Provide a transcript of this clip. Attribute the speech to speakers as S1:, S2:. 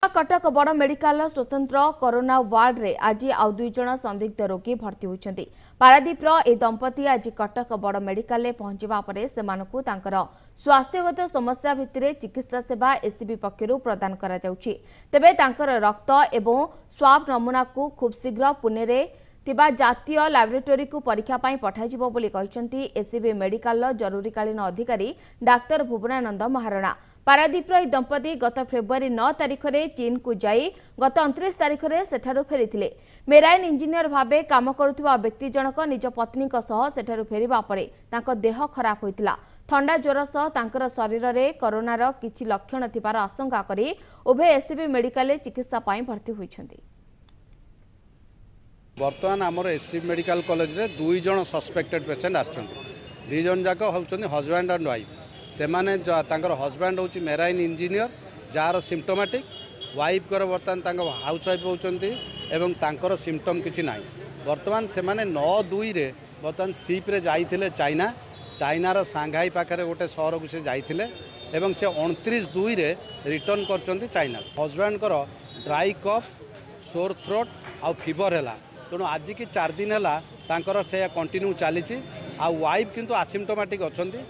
S1: कटक बड़ मेडिकल स्वतंत्र corona ward रे आज आउ 2 जन संदिग्ध रोगी भर्ती होइछन्ति। पारादीप ए दंपति आज कटक बड़ मेडिकल रे पहुंचवा परे सेमानकु तांकर स्वास्थ्यगत समस्या भितरे चिकित्सा सेवा एसीबी पक्षरु प्रदान करा जाउछि। तेबे तांकर रक्त एवं स्वाब नमूना को खूब शीघ्र पुणे रे तिबा जातीय लैबोरेटरी को परीक्षा पाई पठाजिबो बोली कहिसन्ति एसीबी मेडिकल जरूरीकालीन अधिकारी डाक्टर भुवनानंद महाराणा। पारादीप दंपति गत फेब्रुआरी 9 तारिख में चीन को जाई गत 29 तारिख में सेठारु फेरिथिले। मेराइन इंजीनियर भावे काम करुवा व्यक्ति जनक निज पत्नी सह सेठारु फेरिबा परे तांको देह खराब होइतिला। थंडा ज्वर सह तांकर शरीर में कोरोनार किछि लक्षण थिबार आशंका करी उभय एसीबी मेडिकल चिकित्सा पाई भर्ती होइछन्ति।
S2: बर्तमान आमर एसीबी मेडिकल कॉलेज रे 2 जन सस्पेक्टेड पेशेंट आछन्ति। 2 जन जाक होउछन्ति हस्बैंड एंड वाइफ। सेमाने तांकर हस्बैंड होची marine engineer jar symptomatic wife कर बर्तमान तांकर हाउस वाइफ होचंती एवं तांकर सिम्पटम किछि नाही। बर्तमान सेमाने 9/2 रे बर्तमान शिप रे जाइथिले चाइनार सांघाई पाखरे गोटे शहर को से जाइथिले एवं से 29/2 रे रिटर्न करचंती चाइना। हस्बैंड कर ड्राई कफ सोर थ्रोट आ फीवर हैला तेणु आज की 4 दिन हैला तांकर से कंटिन्यू चली। आ वाइफ किंतु असिम्पटोमेटिक अछंती।